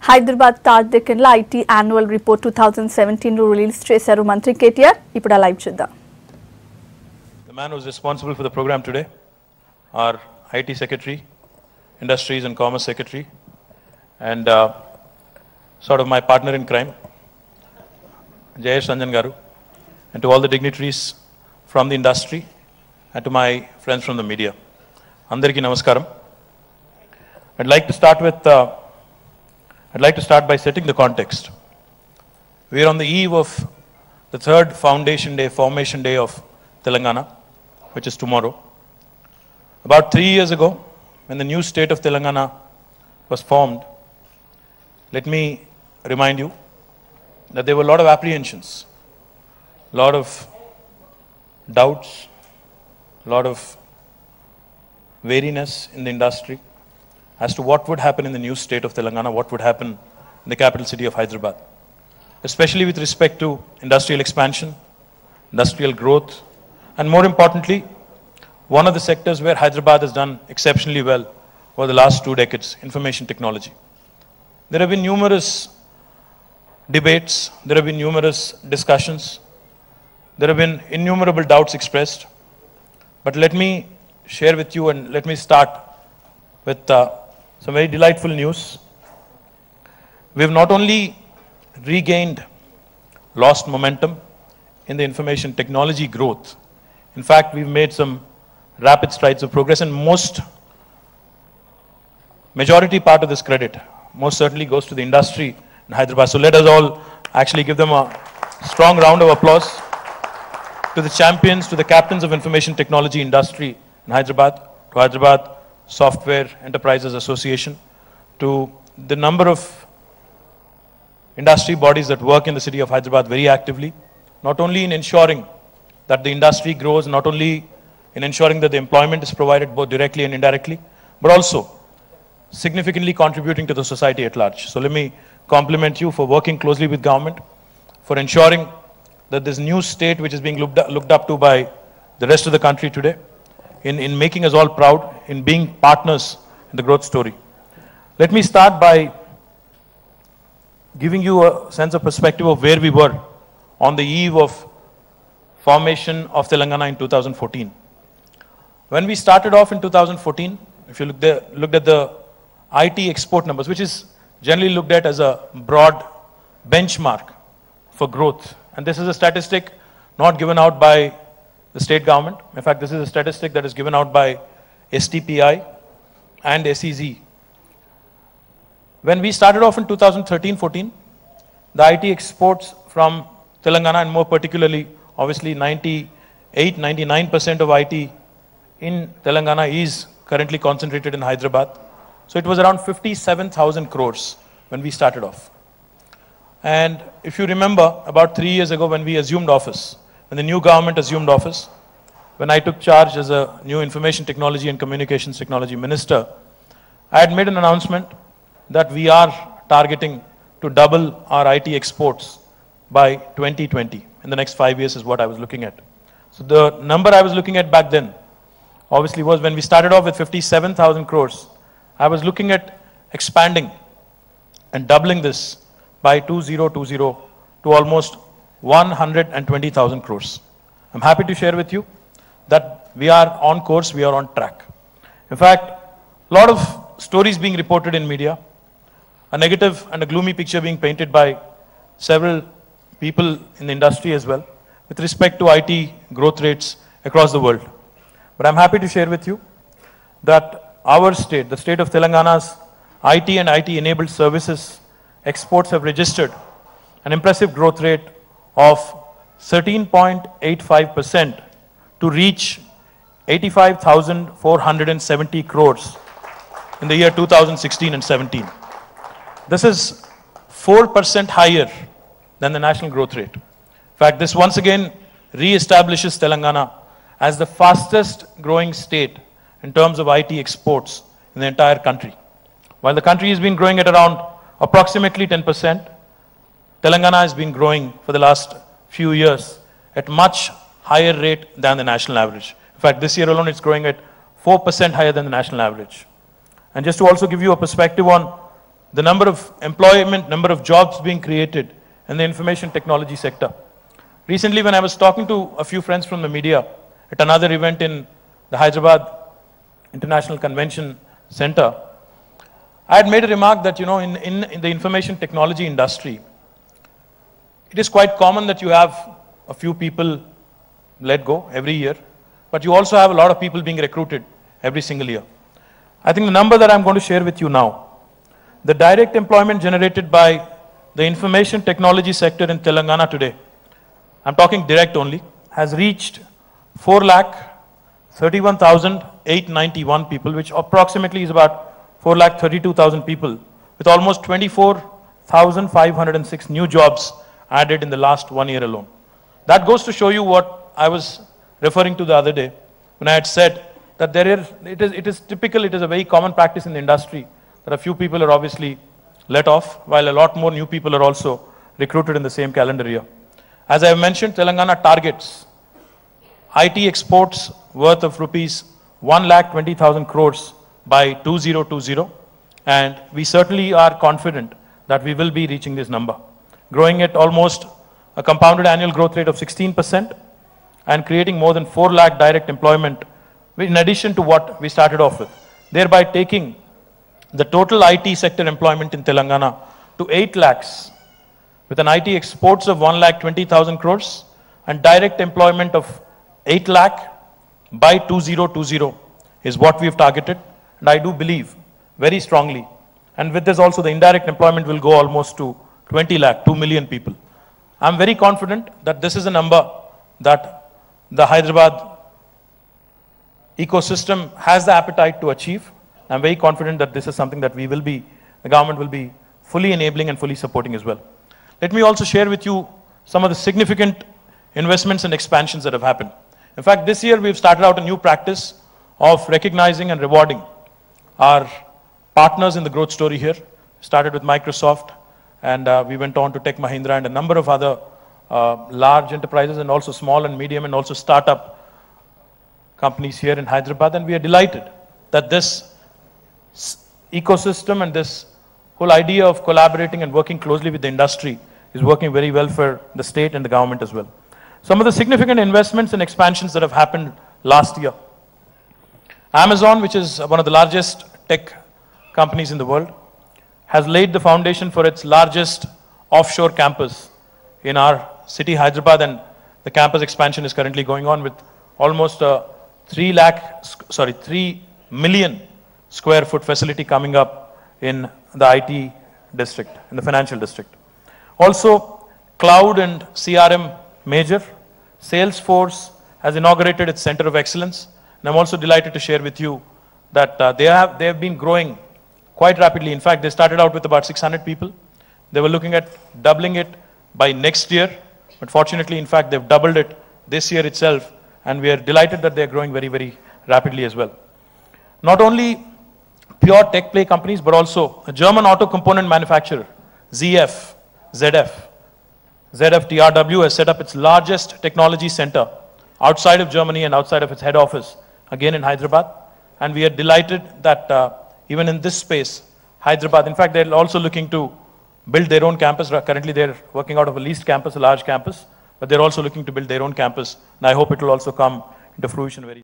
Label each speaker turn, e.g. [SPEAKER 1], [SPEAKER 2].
[SPEAKER 1] Hyderabad Deccan IT Annual Report 2017 release చేశారు మంత్రి KTR. ఇప్పుడు ఆ లైవ్ చూద్దాం.
[SPEAKER 2] The man who's responsible for the program today, our IT Secretary, Industries and Commerce Secretary, and sort of my partner in crime, Jayesh Ranjan Garu, and to all the dignitaries from the industry, and to my friends from the media. Andariki namaskaram. I'd like to start by setting the context. We are on the eve of the third formation day of Telangana, which is tomorrow. About 3 years ago, when the new state of Telangana was formed, let me remind you that there were a lot of apprehensions, a lot of doubts, a lot of wariness in the industry as to what would happen in the new state of Telangana, what would happen in the capital city of Hyderabad, especially with respect to industrial expansion, industrial growth, and more importantly, one of the sectors where Hyderabad has done exceptionally well over the last 2 decades, information technology. There have been numerous debates, there have been numerous discussions, there have been innumerable doubts expressed, but let me share with you and let me start with some very delightful news. We have not only regained lost momentum in the information technology growth, in fact, we've made some rapid strides of progress, and majority part of this credit most certainly goes to the industry in Hyderabad. So let us all actually give them a strong round of applause, to the champions, to the captains of information technology industry in Hyderabad, to Hyderabad Software Enterprises Association, to the number of industry bodies that work in the city of Hyderabad very actively, not only in ensuring that the industry grows, not only in ensuring that the employment is provided both directly and indirectly, but also significantly contributing to the society at large. So let me compliment you for working closely with government, for ensuring that this new state, which is being looked up to by the rest of the country today, in making us all proud, in being partners in the growth story. Let me start by giving you a sense of perspective of where we were on the eve of formation of Telangana in 2014. When we started off in 2014, if you looked at the IT export numbers, which is generally looked at as a broad benchmark for growth, and this is a statistic not given out by the state government. In fact, this is a statistic that is given out by STPI and SEZ. When we started off in 2013-14, the IT exports from Telangana, and more particularly, obviously 98-99% of IT in Telangana is currently concentrated in Hyderabad. So it was around 57,000 crores when we started off. And if you remember, about 3 years ago when we assumed office, when the new government assumed office, when I took charge as a new information technology and communications technology minister, I had made an announcement that we are targeting to double our IT exports by 2020. In the next 5 years is what I was looking at. So the number I was looking at back then, obviously, was when we started off with 57,000 crores, I was looking at expanding and doubling this by 2020 to almost 120,000 crores. I'm happy to share with you that we are on course, we are on track. In fact, a lot of stories being reported in media, a negative and a gloomy picture being painted by several people in the industry as well, with respect to IT growth rates across the world. But I'm happy to share with you that our state, the state of Telangana's IT and IT-enabled services exports have registered an impressive growth rate of 13.85% to reach 85,470 crores in the year 2016 and 17. This is 4% higher than the national growth rate. In fact, this once again re-establishes Telangana as the fastest growing state in terms of IT exports in the entire country. While the country has been growing at around approximately 10%, Telangana has been growing for the last few years at much higher rate than the national average. In fact, this year alone it's growing at 4% higher than the national average. And just to also give you a perspective on the number of employment, number of jobs being created in the information technology sector. Recently, when I was talking to a few friends from the media at another event in the Hyderabad International Convention Center, I had made a remark that, you know, in the information technology industry, it is quite common that you have a few people let go every year, but you also have a lot of people being recruited every single year. I think the number that I'm going to share with you now, the direct employment generated by the information technology sector in Telangana today, I'm talking direct only, has reached 4,31,891 people, which approximately is about 4,32,000 people, with almost 24,506 new jobs added in the last 1 year alone. That goes to show you what I was referring to the other day when I had said that it is typical, it is a very common practice in the industry that a few people are obviously let off, while a lot more new people are also recruited in the same calendar year. As I have mentioned, Telangana targets IT exports worth of rupees 1,20,000 crores by 2020, and we certainly are confident that we will be reaching this number, growing at almost a compounded annual growth rate of 16% and creating more than 4 lakh direct employment in addition to what we started off with, thereby taking the total IT sector employment in Telangana to 8 lakhs, with an IT exports of 1,20,000 crores and direct employment of 8 lakh by 2020 is what we've targeted. And I do believe very strongly, and with this also the indirect employment will go almost to 20 lakh, 2 million people. I'm very confident that this is a number that the Hyderabad ecosystem has the appetite to achieve. I'm very confident that this is something that the government will be fully enabling and fully supporting as well. Let me also share with you some of the significant investments and expansions that have happened. In fact, this year we've started out a new practice of recognizing and rewarding our partners in the growth story here. Started with Microsoft, and we went on to Tech Mahindra and a number of other large enterprises, and also small and medium and also startup companies here in Hyderabad. And we are delighted that this ecosystem and this whole idea of collaborating and working closely with the industry is working very well for the state and the government as well. Some of the significant investments and expansions that have happened last year. Amazon, which is one of the largest tech companies in the world, has laid the foundation for its largest offshore campus in our city, Hyderabad, and the campus expansion is currently going on with almost a 3 million square foot facility coming up in the IT district, in the financial district. Also, cloud and CRM major, Salesforce has inaugurated its Center of Excellence. And I'm also delighted to share with you that they have been growing quite rapidly. In fact, they started out with about 600 people. They were looking at doubling it by next year. But fortunately, in fact, they've doubled it this year itself. And we are delighted that they're growing very, very rapidly as well. Not only pure tech play companies, but also a German auto component manufacturer, ZF TRW has set up its largest technology center outside of Germany and outside of its head office, again in Hyderabad. And we are delighted that even in this space, Hyderabad, in fact, they're also looking to build their own campus. Currently, they're working out of a leased campus, a large campus, but they're also looking to build their own campus. And I hope it will also come into fruition very soon.